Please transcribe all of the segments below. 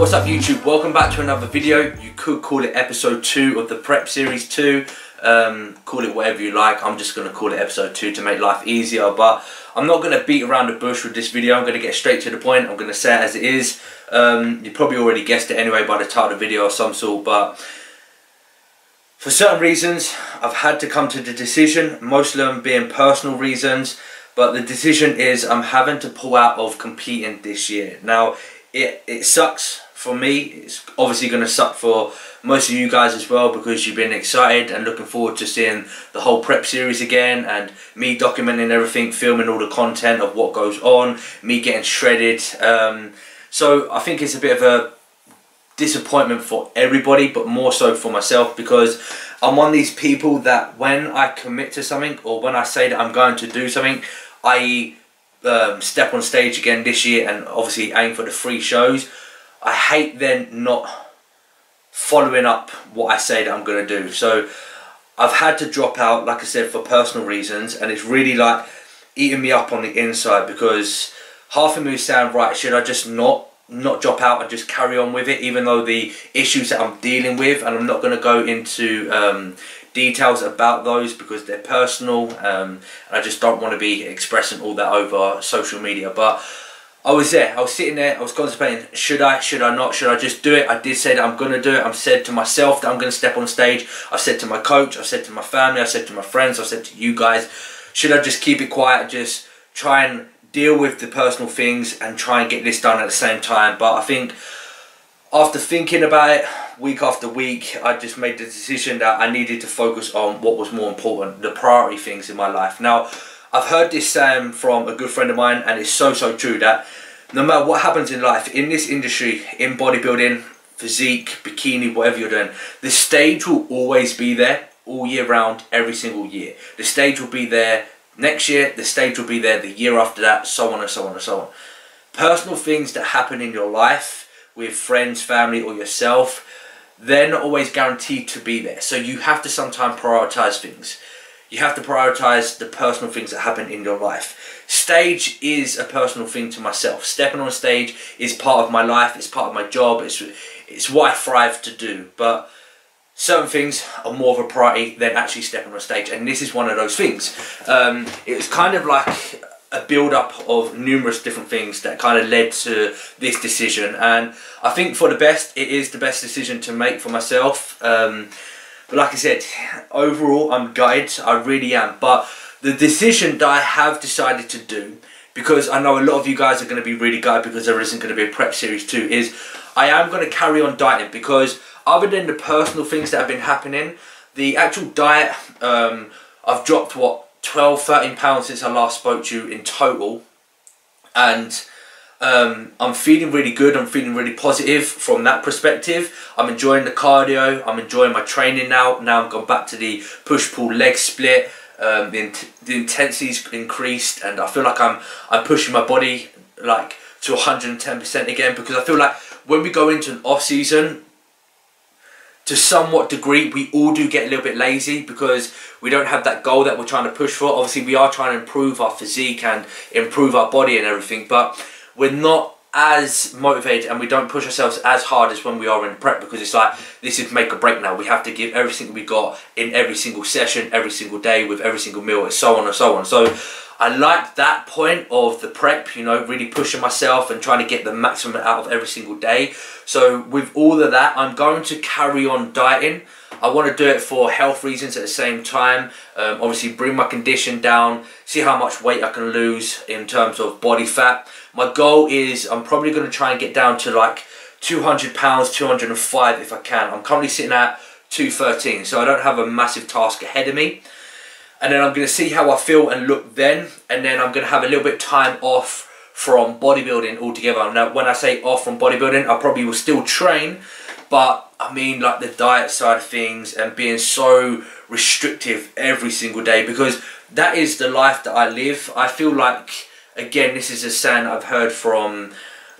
So what's up YouTube, welcome back to another video. You could call it episode 2 of the prep series 2, call it whatever you like. I'm just going to call it episode 2 to make life easier, but I'm not going to beat around the bush with this video. I'm going to get straight to the point. I'm going to say it as it is. You probably already guessed it anyway by the title of the video of some sort, but for certain reasons I've had to come to the decision, most of them being personal reasons, but the decision is I'm having to pull out of competing this year. Now it sucks for me. It's obviously going to suck for most of you guys as well, because you've been excited and looking forward to seeing the whole prep series again, and me documenting everything, filming all the content of what goes on, me getting shredded. So I think it's a bit of a disappointment for everybody, but more so for myself, because I'm one of these people that when I commit to something, or when I say that I'm going to do something, i.e. step on stage again this year and obviously aim for the 3 shows, I hate then not following up what I say that I'm going to do. So I've had to drop out, like I said, for personal reasons, and it's really like eating me up on the inside, because half of me is saying, right, should I just not drop out and just carry on with it, even though the issues that I'm dealing with, and I'm not going to go into details about those because they're personal, and I just don't want to be expressing all that over social media. But I was there, I was sitting there, I was contemplating, should I not, should I just do it? I did say that I'm going to do it. I've said to myself that I'm going to step on stage. I've said to my coach, I've said to my family, I've said to my friends, I've said to you guys, should I just keep it quiet, just try and deal with the personal things and try and get this done at the same time? But I think after thinking about it week after week, I just made the decision that I needed to focus on what was more important, the priority things in my life. Now, I've heard this saying from a good friend of mine, and it's so true, that no matter what happens in life, in this industry, in bodybuilding, physique, bikini, whatever you're doing, the stage will always be there all year round, every single year. The stage will be there next year, the stage will be there the year after that, so on and so on and so on. Personal things that happen in your life with friends, family, or yourself, they're not always guaranteed to be there. So you have to sometimes prioritize things. You have to prioritize the personal things that happen in your life. Stage is a personal thing to myself. Stepping on stage is part of my life, it's part of my job, it's what I thrive to do. But certain things are more of a priority than actually stepping on stage, and this is one of those things. It was kind of like a build-up of numerous different things that kind of led to this decision, and I think for the best, it is the best decision to make for myself. But like I said, overall I'm gutted, I really am. But the decision that I have decided to do, because I know a lot of you guys are going to be really gutted because there isn't going to be a prep series 2, is I am going to carry on dieting, because other than the personal things that have been happening, the actual diet, I've dropped what, 12-13 pounds since I last spoke to you in total, and I'm feeling really good, I'm feeling really positive from that perspective. I'm enjoying the cardio, I'm enjoying my training now. Now I've gone back to the push-pull leg split, the intensity's increased, and I feel like I'm pushing my body like to 110% again, because I feel like when we go into an off-season, to somewhat degree, we all do get a little bit lazy because we don't have that goal that we're trying to push for. Obviously, we are trying to improve our physique and improve our body and everything, but we're not as motivated and we don't push ourselves as hard as when we are in prep, because it's like, this is make or break now. We have to give everything we got in every single session, every single day, with every single meal, and so on and so on. So I like that point of the prep, you know, really pushing myself and trying to get the maximum out of every single day. So with all of that, I'm going to carry on dieting. I want to do it for health reasons at the same time. Obviously bring my condition down, see how much weight I can lose in terms of body fat. My goal is I'm probably going to try and get down to like 200 pounds, 205 if I can. I'm currently sitting at 213, so I don't have a massive task ahead of me. And then I'm going to see how I feel and look then, and then I'm going to have a little bit of time off from bodybuilding altogether. Now when I say off from bodybuilding, I probably will still train, but I mean like the diet side of things and being so restrictive every single day, because that is the life that I live. I feel like, again, this is a saying I've heard from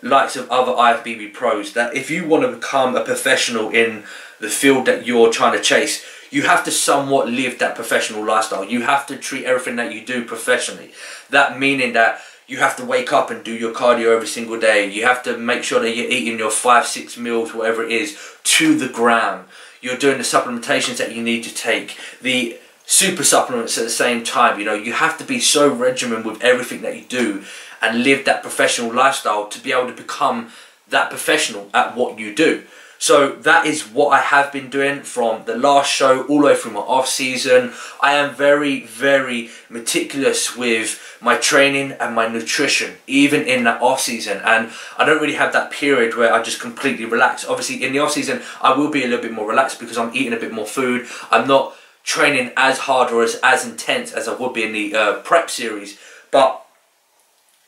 likes of other IFBB pros, that if you want to become a professional in the field that you're trying to chase, you have to somewhat live that professional lifestyle. You have to treat everything that you do professionally. That meaning that you have to wake up and do your cardio every single day. You have to make sure that you're eating your 5-6 meals, whatever it is, to the gram. You're doing the supplementations that you need to take, the super supplements at the same time. You know, you have to be so regimented with everything that you do and live that professional lifestyle to be able to become that professional at what you do. So that is what I have been doing from the last show all the way through my off season. I am very, very meticulous with my training and my nutrition, even in that off season. And I don't really have that period where I just completely relax. Obviously in the off season, I will be a little bit more relaxed because I'm eating a bit more food. I'm not training as hard or as intense as I would be in the prep series. But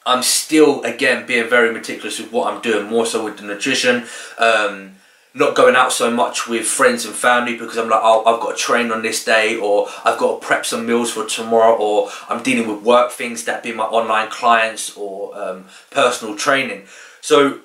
I'm still, again, being very meticulous with what I'm doing, more so with the nutrition. Not going out so much with friends and family because I'm like, oh, I've got to train on this day, or I've got to prep some meals for tomorrow, or I'm dealing with work things, that be my online clients or personal training. So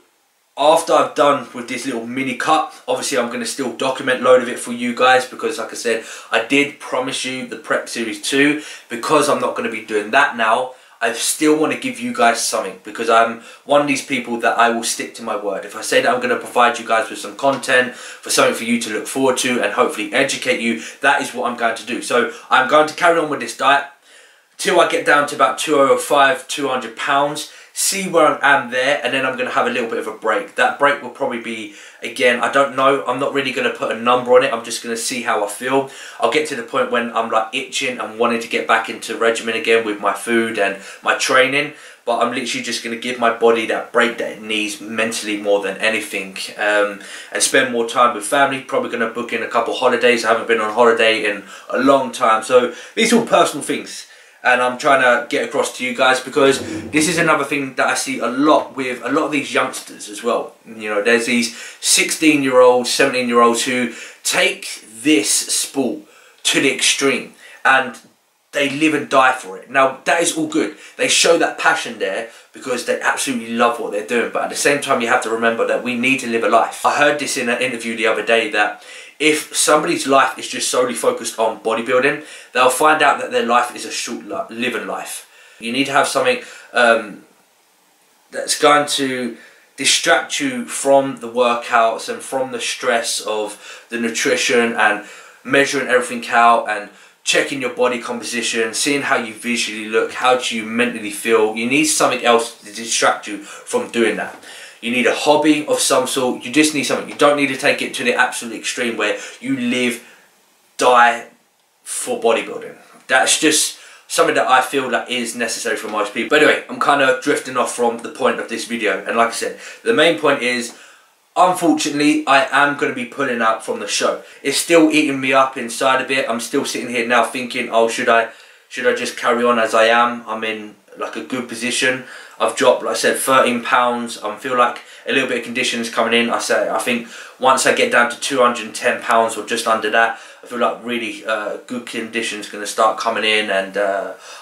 after I've done with this little mini cut, obviously I'm going to still document a load of it for you guys because, like I said, I did promise you the Prep Series 2. Because I'm not going to be doing that now, I still want to give you guys something, because I'm one of these people that I will stick to my word. If I say that I'm going to provide you guys with some content, for something for you to look forward to and hopefully educate you, that is what I'm going to do. So I'm going to carry on with this diet till I get down to about 205, 200 pounds, see where I am there, and then I'm going to have a little bit of a break. That break will probably be, again, I don't know, I'm not really going to put a number on it, I'm just going to see how I feel. I'll get to the point when I'm like itching and wanting to get back into regimen again with my food and my training, but I'm literally just going to give my body that break that it needs mentally more than anything, and spend more time with family. Probably going to book in a couple holidays. I haven't been on holiday in a long time, so these are all personal things. And I'm trying to get across to you guys, because this is another thing that I see a lot with a lot of these youngsters as well. You know, there's these 16-year-olds, 17-year-olds who take this sport to the extreme and they live and die for it. Now, that is all good. They show that passion there because they absolutely love what they're doing. But at the same time, you have to remember that we need to live a life. I heard this in an interview the other day, that if somebody's life is just solely focused on bodybuilding, they'll find out that their life is a short living life. You need to have something that's going to distract you from the workouts and from the stress of the nutrition and measuring everything out and checking your body composition, seeing how you visually look, how do you mentally feel. You need something else to distract you from doing that. You need a hobby of some sort. You just need something. You don't need to take it to the absolute extreme where you live, die for bodybuilding. That's just something that I feel that is necessary for most people. But anyway, I'm kind of drifting off from the point of this video. And like I said, the main point is, unfortunately, I am going to be pulling out from the show. It's still eating me up inside a bit. I'm still sitting here now thinking, oh, should I just carry on as I am? I'm in like a good position. I've dropped, like I said, 13 pounds. I feel like a little bit of conditions coming in. I think once I get down to 210 pounds or just under that, I feel like really good conditions going to start coming in, and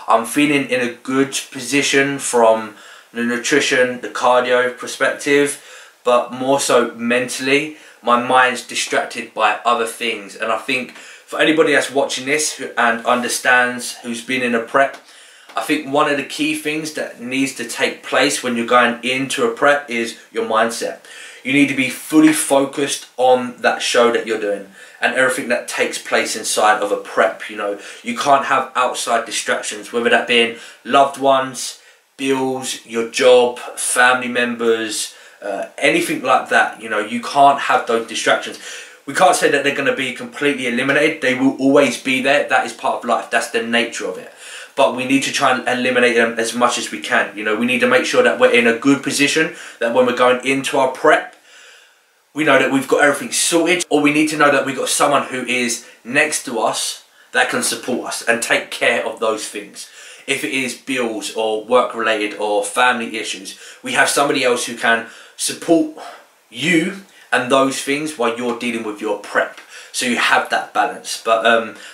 I'm feeling in a good position from the nutrition, the cardio perspective, but more so mentally. My mind's distracted by other things, and I think for anybody that's watching this and understands, who's been in a prep, I think one of the key things that needs to take place when you're going into a prep is your mindset. You need to be fully focused on that show that you're doing and everything that takes place inside of a prep. You know, you can't have outside distractions, whether that being loved ones, bills, your job, family members, anything like that. You know, you can't have those distractions. We can't say that they're going to be completely eliminated. They will always be there. That is part of life. That's the nature of it. But we need to try and eliminate them as much as we can. You know, we need to make sure that we're in a good position, that when we're going into our prep, we know that we've got everything sorted, or we need to know that we've got someone who is next to us that can support us and take care of those things. If it is bills or work related or family issues, we have somebody else who can support you and those things while you're dealing with your prep. So you have that balance. But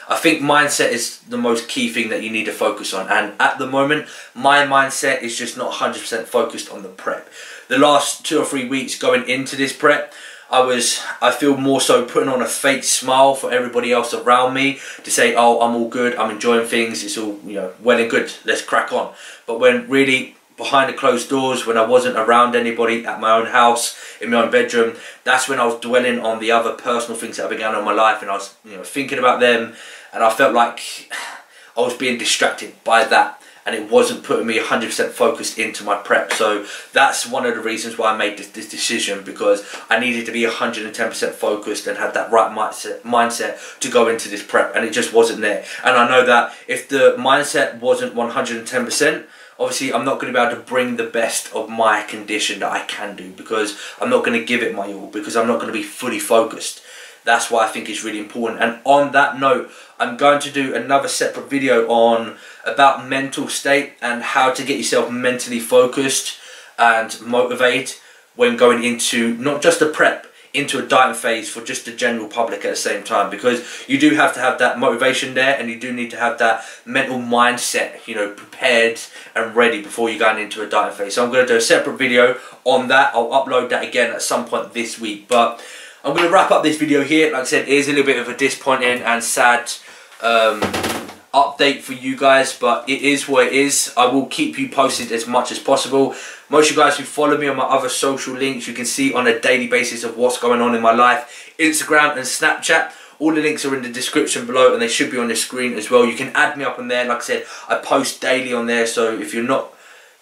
I think mindset is the most key thing that you need to focus on. And at the moment, my mindset is just not 100% focused on the prep. The last 2 or 3 weeks going into this prep, I feel more so putting on a fake smile for everybody else around me to say, oh, I'm all good, I'm enjoying things, it's all, you know, well and good, let's crack on. But when really behind the closed doors, when I wasn't around anybody, at my own house, in my own bedroom, that's when I was dwelling on the other personal things that I began in my life, and I was, you know, thinking about them, and I felt like I was being distracted by that, and it wasn't putting me 100% focused into my prep. So that's one of the reasons why I made this decision, because I needed to be 110% focused and had that right mindset to go into this prep, and it just wasn't there. And I know that if the mindset wasn't 110%, obviously I'm not going to be able to bring the best of my condition that I can do, because I'm not going to give it my all, because I'm not going to be fully focused. That's why I think it's really important. And on that note, I'm going to do another separate video on about mental state and how to get yourself mentally focused and motivated when going into not just a prep, into a dieting phase for just the general public at the same time, because you do have to have that motivation there, and you do need to have that mental mindset, you know, prepared and ready before you're going into a dieting phase. So I'm going to do a separate video on that. I'll upload that again at some point this week, but I'm going to wrap up this video here. Like I said, it is a little bit of a disappointing and sad update for you guys, but it is what it is. I will keep you posted as much as possible. Most of you guys who follow me on my other social links, you can see on a daily basis of what's going on in my life. Instagram and Snapchat, all the links are in the description below, and they should be on the screen as well. You can add me up on there. Like I said, I post daily on there, so if you're not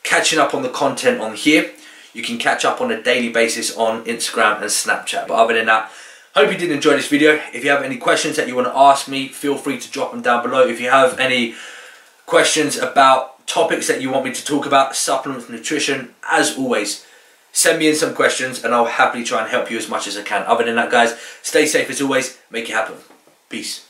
catching up on the content on here, you can catch up on a daily basis on Instagram and Snapchat. But other than that, hope you did enjoy this video. If you have any questions that you want to ask me, feel free to drop them down below. If you have any questions about topics that you want me to talk about, supplements, nutrition, as always, send me in some questions and I'll happily try and help you as much as I can. Other than that, guys, stay safe as always. Make it happen. Peace.